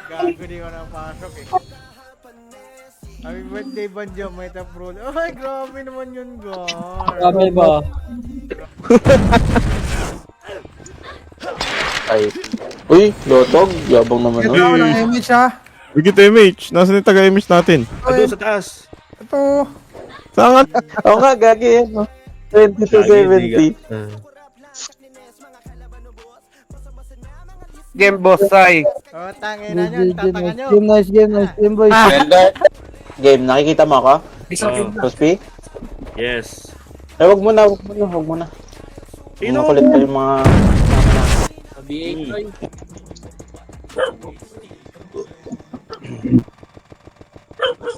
Gago di ko napasok eh. Happy birthday, Banjo, may taprol. Ay, grabe naman yun, Gar. Grabe ba? Ay. Uy, lotog. Yabang naman Ito, nun. walang image ha. Bigit MH. Nasaan yung taga-MH natin? Ado sa taas. Ito. Saan nga? Oo nga, gagi yan. 20 to 70. Game boss, ay. Oh, tangina nyo, tatangan nyo. Game nice, game boys. Game, nakikita mo ako? Kuspi? Yes. Eh, wag mo na. Sino? Makulit pa yung mga...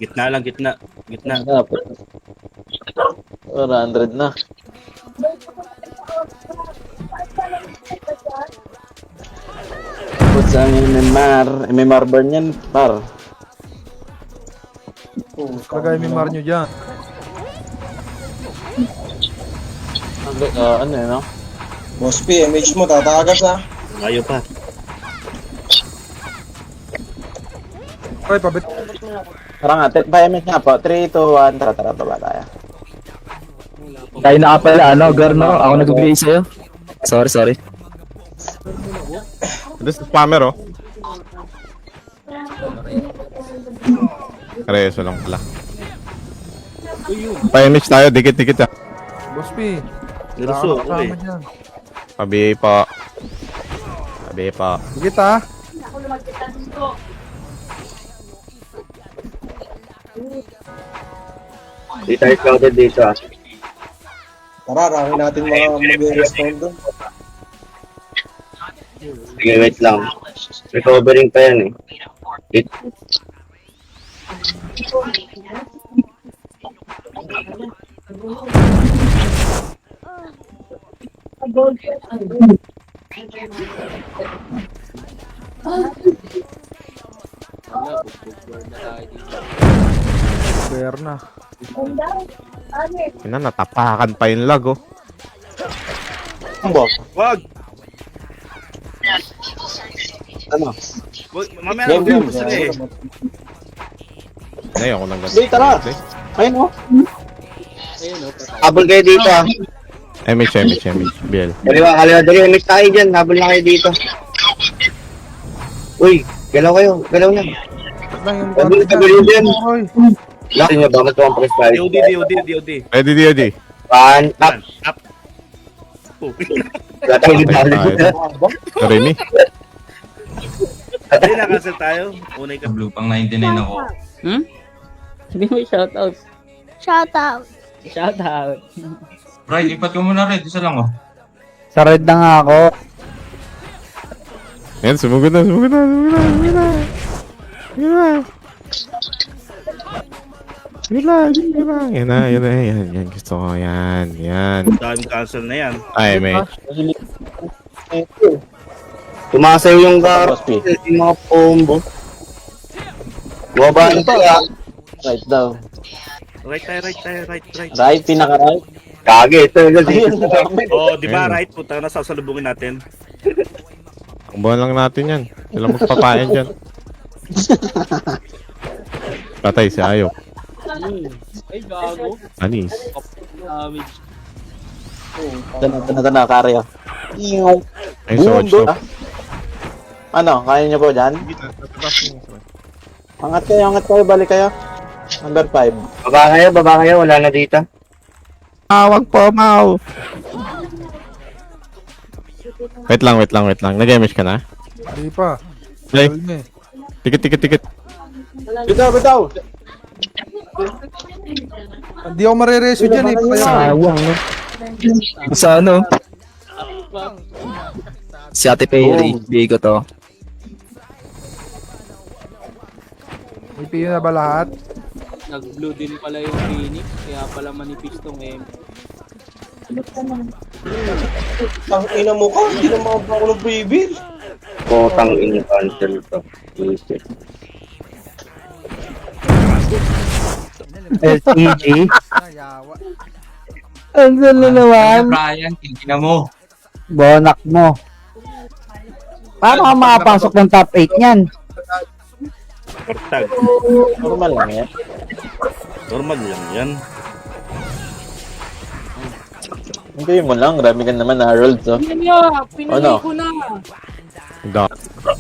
Gitna lang, gitna. Gitna. 100 na. Tapos ang MMR burn yan, par. Lagay mimar nyo dyan. Ano yun, no? Boss P, MH mo, tatakas ha. Ayaw pa. Ay, pabit. Tara nga, pa-MH nga po. 3, 2, 1, tara, baba tayo. Tayo na ka pala, ano, Gar, no? Ako nagbibigay sa'yo. Sorry. Ito sa spammer, oh. Kareso lang pala. Pa-MH tayo, dikit-dikit ah. Boss P. Niruso, Kasama okay. dyan. Pabi pa. Pabi pa. Higit ha. Di tayo crowded dito ah. Tara, rami natin mga mag-respond doon. Sige, wait lang. Recovering pa yan eh. Fair na. Ina, natapakan pa yung lag, oh. Kumbo. Wag! Ano? Wag, mamaya Game, na game. gusto sila eh. Ayun, ako lang Hindi, tara. Ayun, oh. Habol kayo dito ah. MH. BL. Kaliwa, dali. Mix tayo dyan. Habol na kayo dito. Uy, galaw kayo. Galaw na. Lang yung Tagal dyan. Oy. Lakin nyo ba? Matuwang press tayo. DOD. Ready. Pan, up. Up. Oh. Wala tayong dali. Remy. Hindi na-cancel tayo. Unay ka. Blue, pang 99 ako. Hindi mo shoutout. Shoutout. Shoutout. Bray, lipat ka muna red. Isa lang oh. Sa red na nga ako. Yan, sumugod na. Sige lang. Yan. Gusto ko, yan. Daming cancel na yan. Ay, MH. Tumasayo yung gar. Boss P. Yung mga combo. Bumaba na tayo ah. Right daw. Right. Right, pinaka-right. Kage, ito yung Ayun, dami. Oh, di ba Ayun. right? Punta na sasalubungin natin. Ang buwan lang natin yan. Sila magpapain dyan. Patay si Ayok. Ay, gago. Anis. Damage. Tana, karyo. Ay, sword Boom, shop. Ano, kaya niyo po dyan? Angat kayo, balik kayo. Number 5. Baba kayo, wala na dito. Wag po, Mau. Wait lang. Nag-MH ka na? Hindi pa. Ay, Tagal na eh. tikit. Bitaw! Hindi ako marereso dyan eh. Sayang, no? Sa ano? Si Ate Perry, bigay ko to. May piyo na ba lahat? Nag-blue din pala yung Phoenix, kaya pala manipis tong M. Ang ina mo ka, hindi naman ako ng previous. Potang in-cancel to. SEG? Yawa. Ang salo naman. Brian, tingnan mo. Bonak mo. Paano ka makapasok ng top 8 niyan? Kartag. Normal lang yan. Normal lang yan. Hindi mo lang, grabe ka naman, Harold. So. Ano? Da.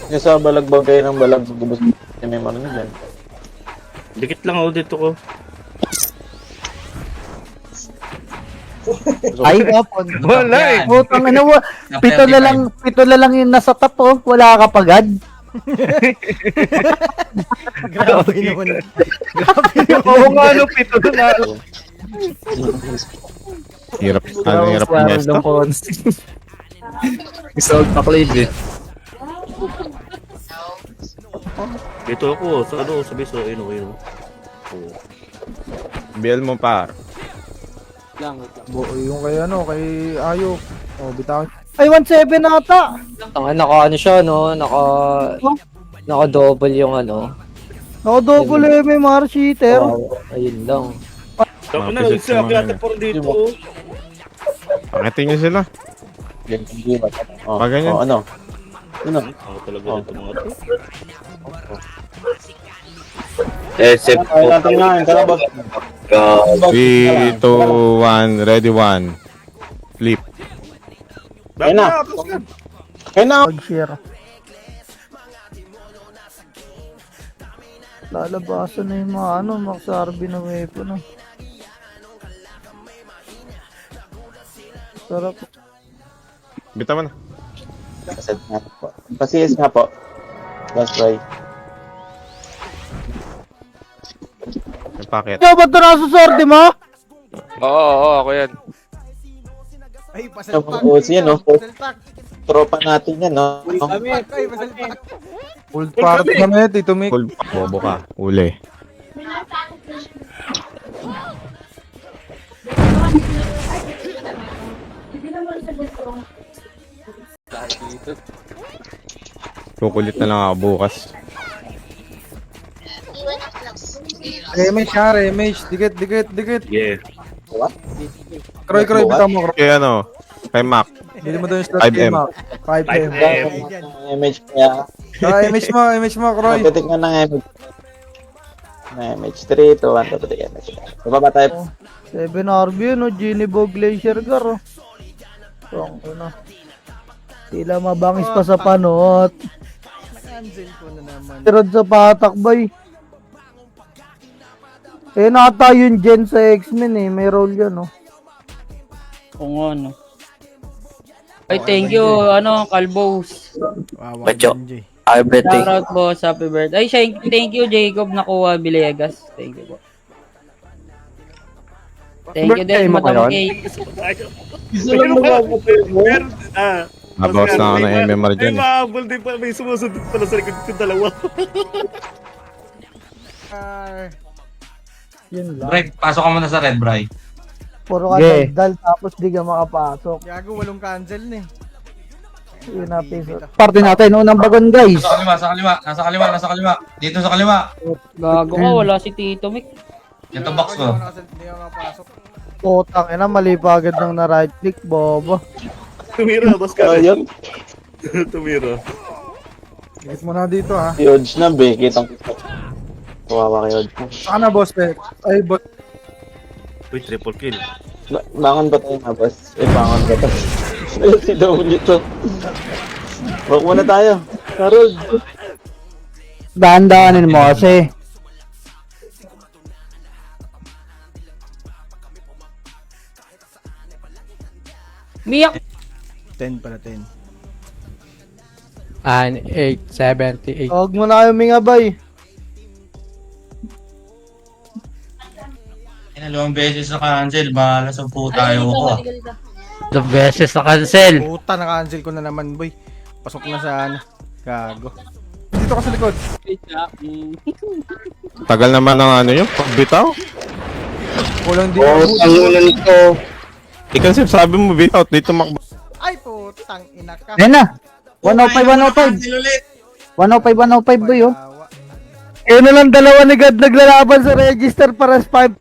Yung sa balagbag kayo ng balagbag, gubos may marinig yan. Dikit lang ako dito ko. Ay, kapon. Wala eh. Putang ina mo. Pito na lang yung nasa top, oh. Wala ka pagad. Grabe naman. Oo nga, no, pito na. Hirap. Ano hirap niya ito? Isold pa Clay, eh. Dito ako, sa ano, sa biso, yun. BL mo par. Yung kay ano, kay Ayo. Oh, bitaw. Ay, 1.7 ata. Naka ano siya, no? Naka double yung ano. Naka double MMR cheater. Ayun lang. Tapos Mga na, pisit isa, sa mga kaya por dito. Pakitin niyo sila. Yan, hindi ba? Oh, Pag ganyan. oh, ano? Ano? Ako talaga dito mga to. SF Kaya natin nga, yung kalabas. 3, 2, 1, ready 1. Flip. Ayun na. Tapos na. Kaya na. Pag-share. Lalabasan na yung mga ano, magsarbi na weapon, no? Sarap. Bitawan na. Pasad nga po. Pasiyas nga po. Last try. May packet. Ikaw ba ito nasa sorte mo? Ay, pasalpak. Oo, siya, no? Pasalpak. Tropa natin yan, no? Ay, pasalpak. Full party kami, Tito Mick. Full bobo ka. Uli. Kukulit na lang ako bukas. Remage ha, remage. Dikit. Yeah. Kroy, bitaw mo, Kroy. Kaya ano? Kay Mac. Bili mo doon yung slot 5M. kay Mac. 5M. Image kaya. Image mo, Kroy. Titik nga ng image. Na image. 3, 2, 1, titik image. Baba tayo. 7 RB yun, no? Ginibog Glacier Gar, oh. Ano? Tila mabangis pa sa panot. Cancel ko na naman. Tirad sa patakbay. Eh, nata yung Gen sa X-Men, eh. May role yan, no? Kung ano. Ay, thank you, Kalbos. Wawa Badyo. Benji. Shout out, boss. Happy birthday. Ay, thank you, Jacob Nakuha Villegas. Thank you, boss. Thank you din, Madam Kate. Nabawas na ako ng MMR Ay, dyan. mahabol din pala. May sumusunod pala sa likod ko dalawa. Yun lang. Bray, pasok ka muna sa red, Bray. Puro ka daldal, tapos di ka makapasok. Gago, walong cancel na eh. Yun na, piso. Party natin, unang bagon, guys. Nasa kaliwa. Dito sa kaliwa. Gago ka, wala si Tito Mick. Ito box ko. Hindi ako nakapasok. Putang ina, mali pa agad ng na-right click, bobo. Tumira, boss ka. Ayun. Tumira. Dikit mo na dito, ha. Si Odge na, be. Kitang kawawa kay Odge. Saan na, boss, Pek? Ay, boss. Uy, triple kill. Bangon ba tayo nga, boss? Bangon ba tayo? Si W to. Walk muna tayo. Harold. Dahan-dahanin mo kasi. Miyak! 10 pala, 10. 878. Huwag mo na kayo mingabay. Dalawang beses na cancel. Bahala sa puta tayo ko. The beses na cancel. Puta, na-cancel ko na naman, boy. Pasok na sa ano. Gago. Dito ka sa likod. Tagal naman ng ano yung pagbitaw. Kulang din. Oh, tangunan nito. Ikaw Sip, sabi mo bitaw dito makba. Ay, putang ina ka. Yan na. 105. 105 boy, oh. Wawa. Eh na lang dalawa ni God naglalaban sa register para sa 5.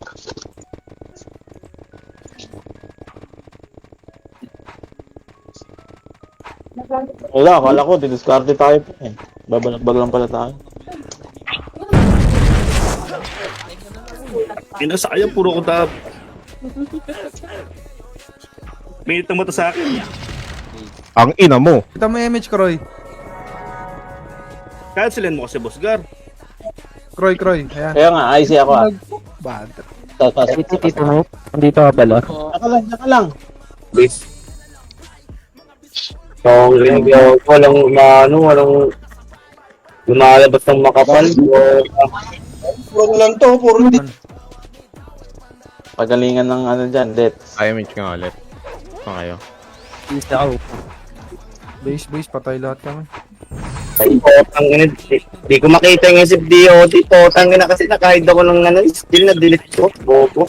Wala, akala ko, didiscarte tayo pa eh. Babalakbag lang pala tayo. Inasayang puro ko tap. Minit ng mata sa akin. Ang ina mo. Kita mo yung image, Kroy. Cancelin mo kasi, Boss Gar. Kroy. Ayan. Kaya nga, IC ako ah. Bad. Tito mo. Nandito ka pala. Naka lang. Bis. So, walang lumalabas ng makapal. Puro lang to, puro di. Pagalingan ng ano dyan, det. Image nga ulit. Saan kayo? Base, patay lahat kami. Ay, potang ina. Di ko makita yung SFDOT. Potang ina kasi nakahid ako ng ano, still na delete ko. Bobo.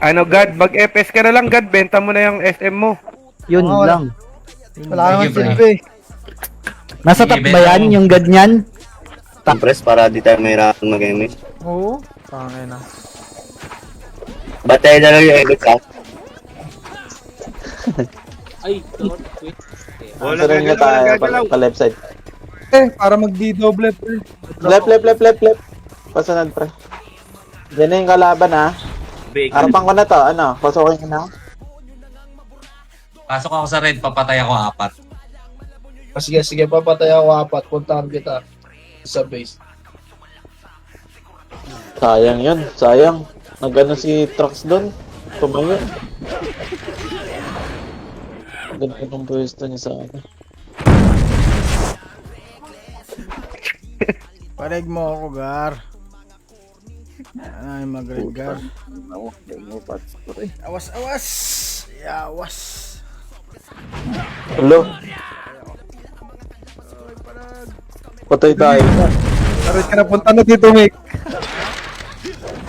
Ano, God? Mag-FS ka na lang, God. Benta mo na yung SM mo. Yun lang. Sige, Wala bro. silbi. Nasa top ba yan, yung ganyan? Compress para di tayo mahirapan mag-image. Oo. Tangay na. Batay na lang yung edit ka. Wala rin nga tayo pa left side. Para magdi-double. Left. Pasunod, pre. Diyan na yung kalaban ha. Harapan ko na to, ano, pasukin ko na. Pasok ako sa red, papatay ako 4. Sige, papatay ako 4. Puntahan kita sa base. Sayang yun, sayang. Nagano si Trox doon. Tumayo. Ganda ng pwesto niya sa akin. Parig mo ako, Gar. Ay, mag-red, Gar. Awas! Yawas! Hello? Patay tayo. Sa red ka napunta na dito, Mick.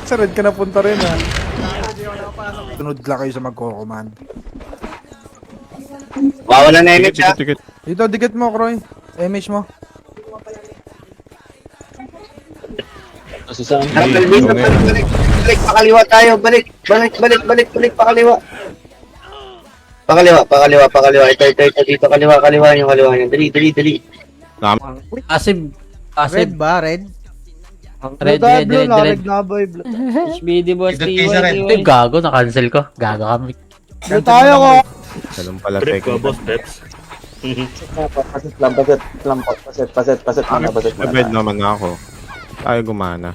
Sa red ka napunta rin, ha. Tunod lang kayo sa magko-command. Wawala na image ha. Tikit. Dito, dikit mo, Kroy. Image mo. Kasi saan? Balik, pakaliwa tayo. Balik, pakaliwa. Pakaliwa. Ito, dito, kaliwa niyo. Dali. Passive. Red ba? Red? Red. HBD boss, Ikot kayo sa red. TY. Gago, na-cancel ko. Gago kami. Doon tayo ko. Ganun pala Trip ko, technique. Boss Peps. Paset muna. Nabed naman ako. Tayo gumana.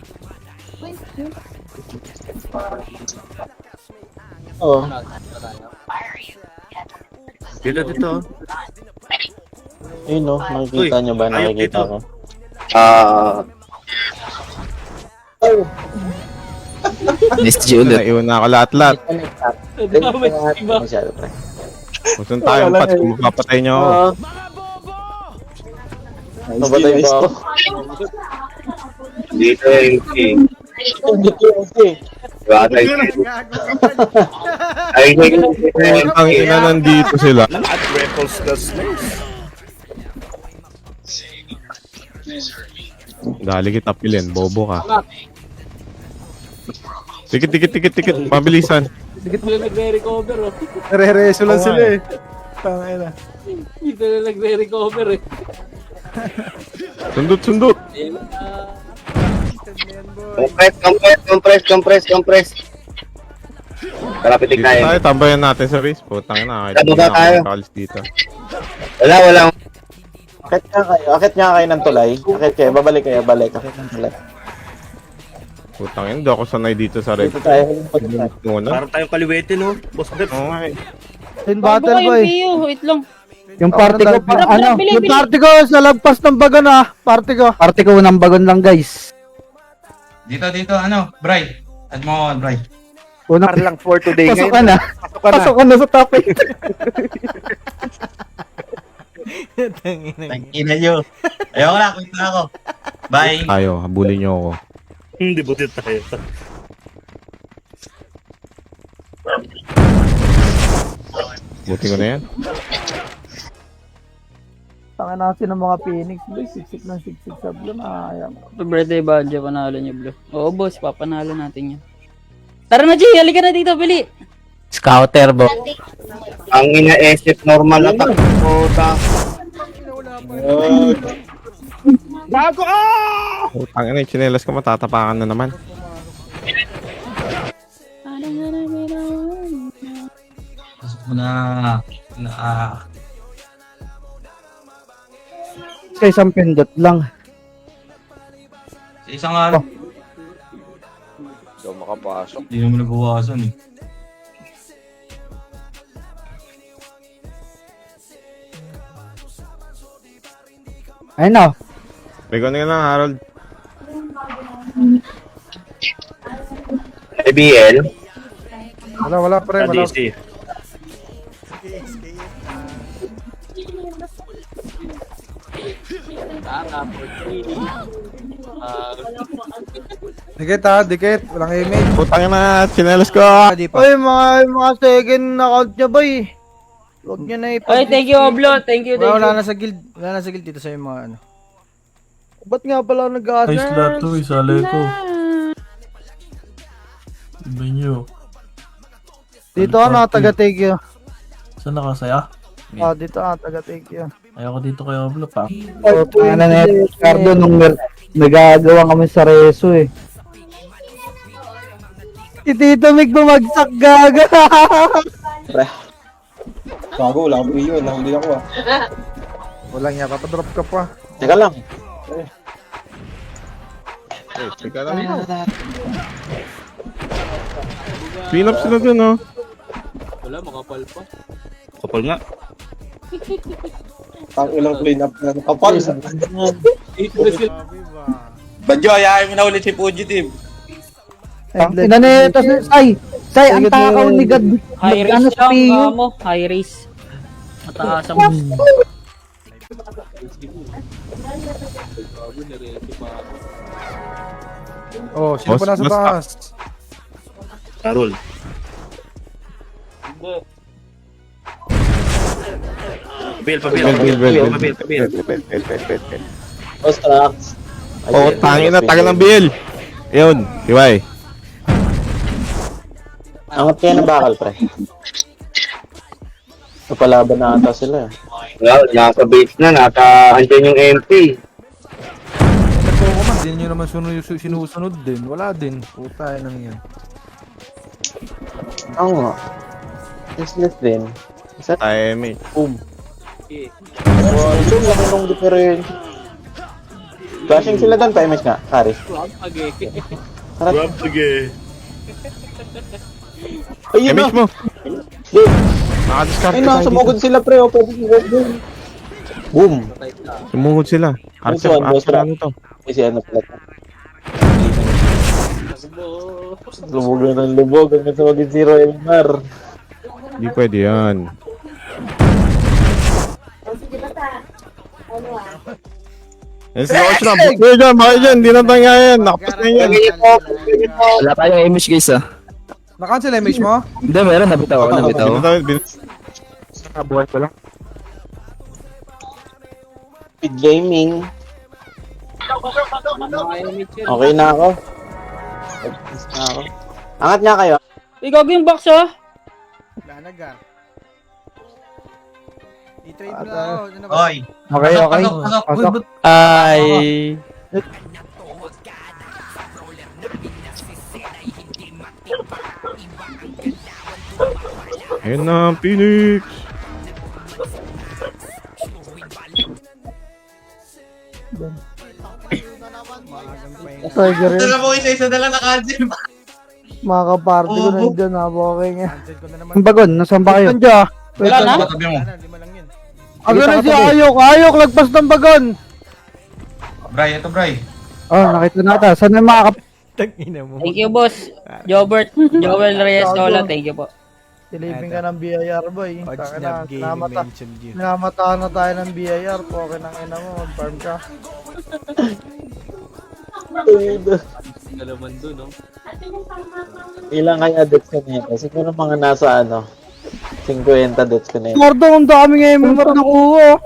Oo. Dito. Ayun no, nakikita Uy, nyo ba? ayok Nakikita dito. ko. Naiuna ako lahat. Masyado, pre. Kung tayong pats, kung mapapatay nyo ako. Nabatay ba ako? Dito yung Batay. Ay, Ang ina nandito sila. At Repples Dali kita pilin, bobo ka. Tikit. Pabilisan. Dikit mo lang nagre-recover, oh. Nare-reso lang sila, eh. Tangay na. Dito na nagre-recover eh. Sundot. Compress. Karapitig Dito tayo. tayo, tambayan natin sa race. Putang ina, kahit Tama hindi ba na ako tayo? makakalis dito. Wala. Akit nga kayo ng tulay. Akit kayo, babalik kayo, balik. Akit ng tulay. Putang ina, hindi ako sanay dito sa race. Dito tayo. Muna. Parang tayong kaliwete, no? Boss Peps. Oo nga eh. Tin Bago battle kayong boy. PU, wait lang. Yung party ko, Bili. yung party ko sa lagpas ng bagon ah. Party ko ng bagon lang guys. Dito, Bray. Add mo ako, Bray. Unang lang for today pasok ka na. Pasok ka na sa topic. Tangina nyo. Ayoko na, quit na ako. Bye. Tayo, habulin nyo ako. Hindi butit tayo. Buti ko na yan. Tangan natin ng mga Phoenix boy. Siksik sa blue na ayam. Happy birthday, Badjo. Panalo niyo, Blue. Oo, boss. Papanalo natin yan. Tara na, G. Halika na dito, Bili. Scouter bo. Ang ina-SF normal attack. Utang ina, chinelas ko matatapakan na naman. Pasok mo na. Sa isang pindot lang. Sa isang araw. Hindi ako makapasok. Hindi naman nabawasan eh. Ayun na. Bigo na lang, Harold. ABL. Wala pre, Sa wala. DC. Dikit ha, dikit. Walang image. Utang ina, chinelas ko. Di pa. Ay, mga second account niya ba eh. Huwag niya na Ay, thank you, Oblo. Thank you, thank Wala you. na sa guild. Wala na sa guild dito sa yung mga ano. Ba't nga pala nag-aasar? Ay, slot to, isali ko. Iba nyo. Dito ka na, taga-take yun. Saan nakasaya? Ah, dito ka, taga-take yun. Ayoko dito kay Oblo pa. Ano na yun, Ricardo, nung nagagawa kami sa reso eh. Si Tito Mick bumagsak gaga. Bago, wala akong yun. Nahuli ako ah. Walang niya, papadrop ka pa. Teka lang. Teka lang. Clean up sila dun, oh. Kapal nga. Tang ilang clean up na kapal. Grabe ba? Badyo, ayahin mo na ulit si Fugitive. Ina na ito, Say, ang takaw ni God. High Ano risk sa lang, PU? mo. High risk. Mataas ang Oh, sino Boss, pa nasa boss, taas? Carol. Pabil. Boss tracks. Oh, tangin na, tagal ng bill. Yun, Tiwai. Angat kaya ng bakal, pre. Napalaban na ata sila. Well, nasa base na, andyan yung MP. Ito ko man, din nyo naman sinusunod din. Wala din. Puta, yun lang yan. Oo nga. Useless din. Isa Timing. boom. Wow, ito lang nung different. Flashing sila doon, pa-image nga, Kari. Grab sige. Ayun na! Image mo. Ayun, Nakadiskarte ayun na, tayo dito. sumugod sila pre, o pwede sila doon. Boom! Sumugod sila. Boss one, boss one. Ano to? Kasi ano pala to. Lubog na ng lubog, hanggang sa maging zero MR. Hindi pwede yan. Yan si Coach na. Bakit dyan? Hindi na tayo yan. Nakapas na yan. Wala tayong image guys ah. Na-cancel image mo? Hindi, meron. Nabitaw ako. Buhay ko lang. Speed gaming. Okay na ako. Tapos na ako. Angat nga kayo. Ikaw yung box, oh. Wala na ga. I-trade mo na ako. Ano ba? Oy. Okay, okay. Pasok. Ay. Ayun na, Phoenix. Maagang pa yun. Tiger yun. Dala mo isa na lang na-cancel. Mga kaparty ko na dyan ha. Okay nga. Cancel ko na naman. Ang bagon, nasaan ba kayo? Nandiyan. Wala na? Tabi mo. Wala na, lima lang yun. Ano na si Ayok? Ayok, lagpas ng bagon. Bray, ito Bray. Oh, nakita natin. Saan na makakap... Tangina mo. Thank you, boss. Jobert. Joel Reyes Sola. Thank you po. Silipin ka ng BIR boy. Odds Taka na na, gaming mentioned you. Namatahan na tayo ng BIR. Okay ng ina mo, mag-farm ka. Ilang kaya deaths ka nito? Siguro mga nasa ano, 50 deaths ka nito. Gordo, ang dami nga yung MMR nakuha.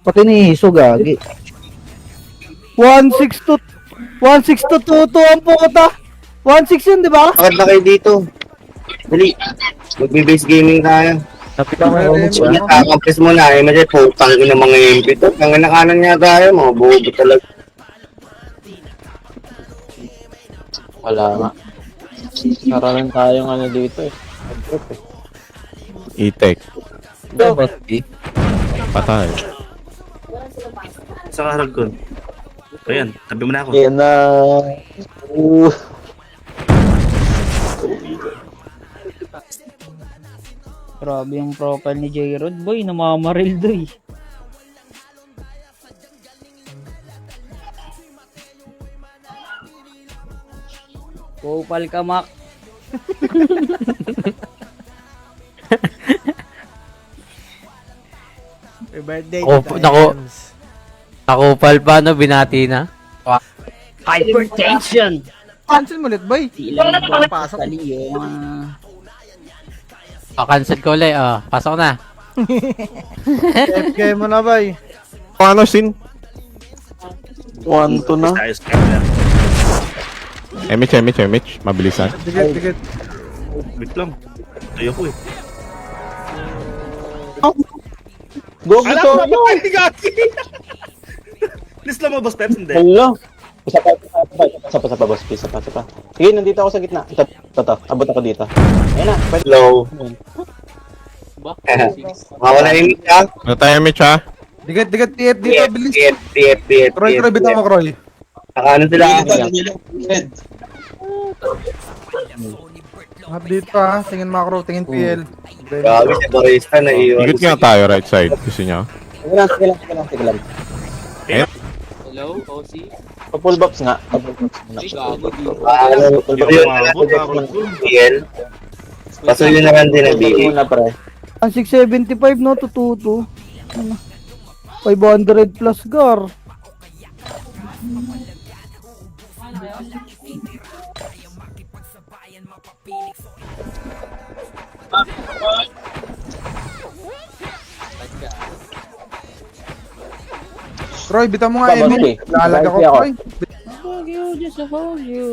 Pati ni Hiso, gagi. 1-6 to 2-2 ang puta. 1-6 yun, di ba? Bakit na kayo dito? Dali. Magbe-base gaming tayo. Nakakampres mo na eh, kasi putang ina mga MP to. Ang nakanan niya tayo, mga bobo talaga. Wala nga. Naralan tayong ano dito eh. Itek. Patay. Sa kaharap ko. Ayan, tabi mo na ako. Yan na. Grabe yung profile ni J-Rod, boy. Namamaril doy. Kupal ka, Mac. Happy birthday, Oh, Tita nako. Ems. Nakupal pa, no? Binati na. Hypertension! Cancel mo ulit, boy. Ilang Pasok. pasok yung... Cancel ko ulit. Pasok na. FK mo na, boy. Ano, Sin? 1-2 na. Tayo scammer. Emich. Mabilisan. Dikit. Wait lang. Tayo ko eh. Go, go, go! Please lang mo ba steps? Hindi. Hello! Isa pa, boss. Isa pa. Sige, nandito ako sa gitna. Ito. Abot ako dito. Ayan na. Pwede. Hello. Mawala yung mic ha? Ano tayo, Emich, ha? Dikit, TF dito, bilis. TF. Kroy, bitaw mo, Kroy. Nakaano sila? Red. Dito ha, tingin macro, tingin PL. Grabe si Barista na iwan. Ikot nga tayo, right side. Gusto nyo? Sige lang. Pa-pull box nga. Yun na lang PL. Pasuyo na lang din ang BA. Muna, pre. Ang 675, no? Tututo. 500 plus, gar. Kroy, bitaw mo nga, Babas, Emil. eh. Lalag ako, Babas, ako. Kroy. Hug you, just a hug you.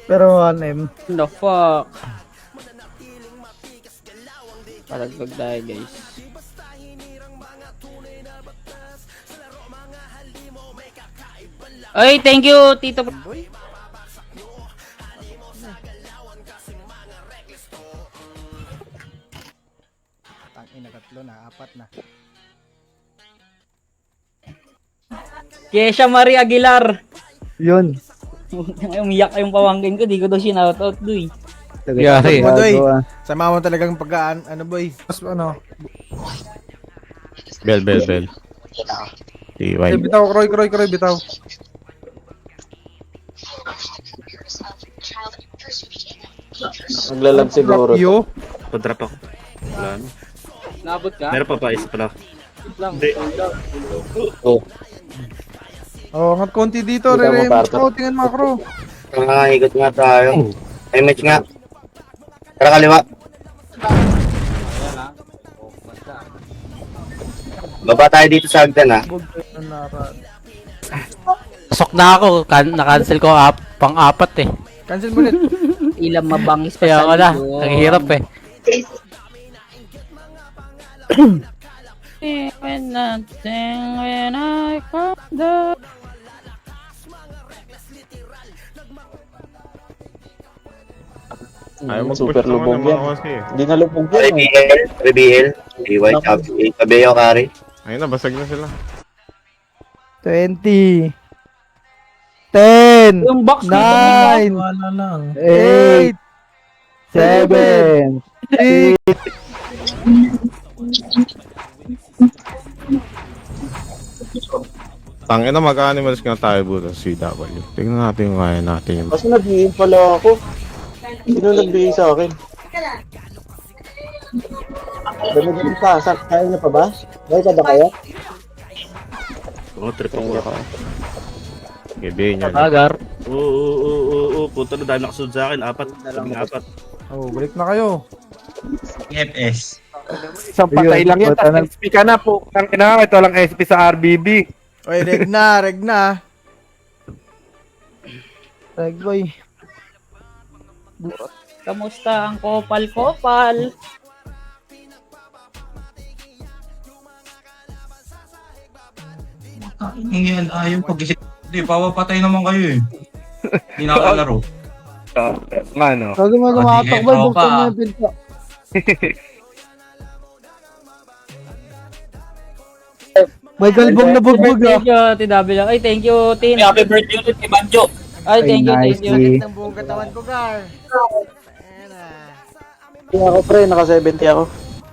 Pero 1M. The fuck? Palagpag tayo, guys. Ay, thank you, Tito. Tangina, tatlo na, apat na. Kesha Marie Aguilar. Yun. Umiyak yung pamangkin ko, di ko daw sinoutout, doy. Yari. Mo, doy. Sama mo talagang pagkaan, ano, boy. Mas ano. Bell. Eh, TY. bitaw, Kroy, bitaw. Naglalag siguro. Yo. Padrap ako. Wala na. Nabot ka? Meron pa isa pala. Hindi. Oh, ngat konti dito, Bitaw mo, re-remix partner. ko, tingin macro. Ikot nga tayo. Image nga. Tara kaliwa. Baba tayo dito sa hagdan ha. Pasok na ako. Na-cancel ko pang-apat eh. Cancel mo ulit. Ilang mabangis pa Kaya sa wala. likod. Ang hirap eh. When nothing, when I come down. Ayaw mo Super lubog yan. Kasi. Hindi na lubog yan. Rebel. DY, Cabello, Kari. Ayun na, basag na sila. 20. 10. Yung box dito, 9. Wala lang. 8. 7. 6. Tangina, mag-animals nga tayo buto sa CW. Tingnan natin kung kaya natin yung... Kasi nag-iin pala ako. Sino nagbigay sa akin? Dami pa. Kaya niya pa ba? Kaya ka ba kaya? Oo, trip ako. Kaya ka. Gabi niya. Agar. Oo. Puta na dahil nakasunod sa akin. Apat. Oh, balik na kayo. FS. Isang patay lang yan, tapos SP ka na po. Ang ina, ito lang SP sa RBB. Oy, reg na. Segway. Kamusta ang kopal-kopal? Yan, ayaw pag-isip. Hindi, papapatay naman kayo eh. Hindi nakakalaro. Mano. Sabi mo lumatakbo, Sige, buksan mo tropa. yung pinto. May galbong na bugbog ah. Thank you, TW. Ay, thank you, Tin. Happy birthday ulit kay Banjo. Ay, thank you, thank you. Sakit ng buong katawan ko, Gar. Ayan na. Hindi ako pre, naka 70 ako.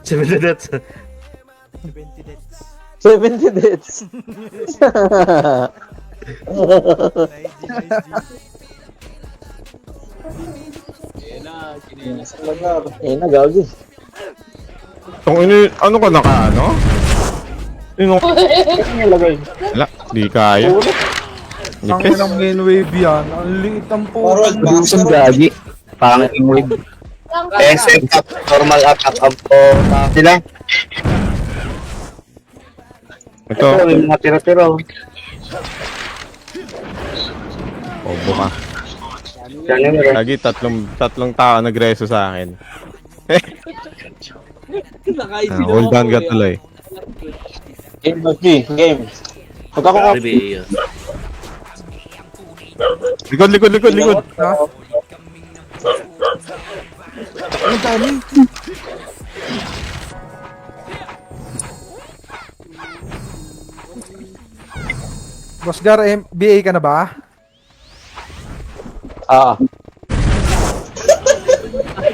7 minutes. 20 deaths. 70 deaths. Nice, nice. Eh, nagawin. Kung ano ka naka ano? Sino? Wala, di kaya. Ang Nipis. ilang main wave yan. Ang liit ang po. Parol, Busong gagi. Panging wave. SM up, normal attack up po. Sila. Ito, Ito, yung mga tira-tira. bobo ka. Yan yung meron. Lagi tatlong tao nagreso sa akin. Hold down ka tuloy. Game of G, game. Pag ako ka, RBA. Likod. Boss Gar, BA ka na ba?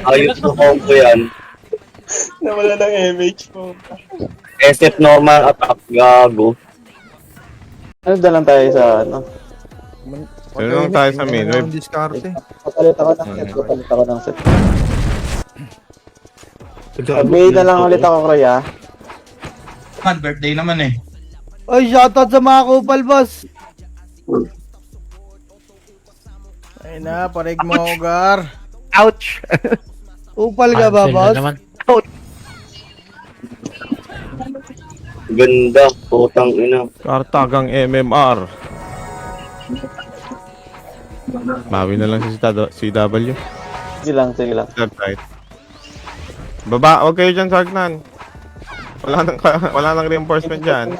Ayos na combo yan. nawala ng MH mo. SF normal attack, gago. Ano dalang tayo sa ano? Sino lang tayo sa main wave? Diskarte. Papalit ako ng set. Sabihin na lang ulit ako, Kroy, ah. Man, birthday naman eh. Ay, shoutout sa mga kupal, boss. Ayun na, parig mo ako, Gar. Ouch! Kupal ka ba, boss? Ganda, putang ina. Kartagang MMR. Bawi na lang si CW. Sige lang. Dark side. Baba, huwag kayo dyan, Sagnan. Wala nang reinforcement dyan.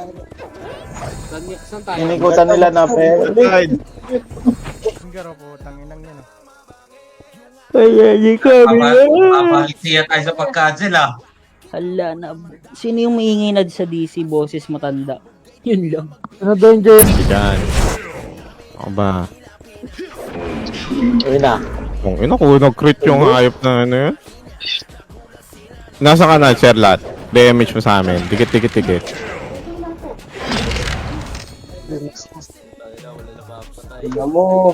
Inikutan nila na pre. Dark side. Ang garo po, tanginang yan. Papalit siya tayo sa pagkadzil ah. Hala na. Sino yung maingay na sa DC boses matanda? Yun lang. Ano daw yung Jen? Dyan. Ako ba? Uy na. Kung ko nag-crit yung hayop na ano yun. Nasa ka na, Sherlat. Damage mo sa amin. Dikit. Tignan mo.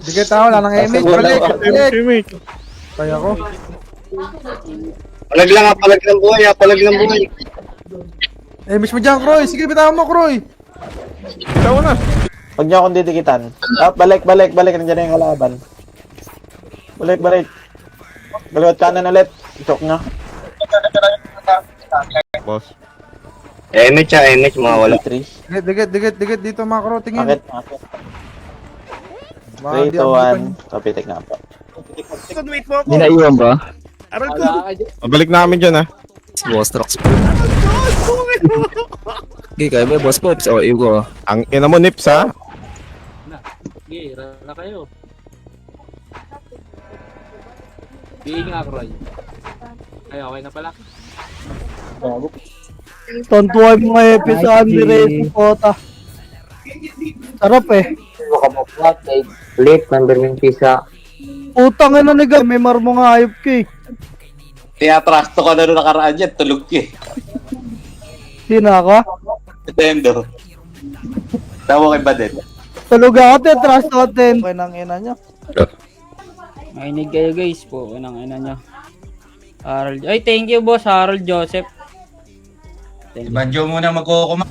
Sige tao, wala nang MH. Balik. Kaya ko. Palag lang buhay. MH mo dyan, Kroy. Sige, bitawan mo, Kroy. Kita mo na. Huwag niyo akong didikitan. Ah, balik. Nandiyan na yung kalaban. Balik. Galiwat kanan ulit. Choke nyo. Boss. MH mga wala. 3. Dikit dito, mga Kroy. Tingin. Bakit? Baka 3, di 2, ako 1. Kapitik na po. Ninaiwan ba? Mabalik na kami dyan, ha. Boss trucks. Okay, kaya ba boss pops? O, iwo. Ang ina mo, Nips, ha. Okay, rala kayo. Di nga, Kroy. Ay, okay na pala. Tontuwa yung mga episode ni Reyes Pota. Sarap eh. Late, number ng pisa. Utang na niga, may marmong hayop ka eh. Tinatrakto ko na doon nakaraan dyan, tulog ka eh. Sino ako? Nintendo. Tawa kay Badet. Tulog ako, trust natin. Okay nang ina niya. Makinig kayo guys po. Anong ina nyo. Harold. Ay, thank you boss, Harold Joseph. Si Banjo muna magkukuma.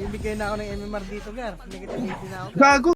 Ibigay na ako ng MMR dito, Gar. Hindi kita na ako. Gago.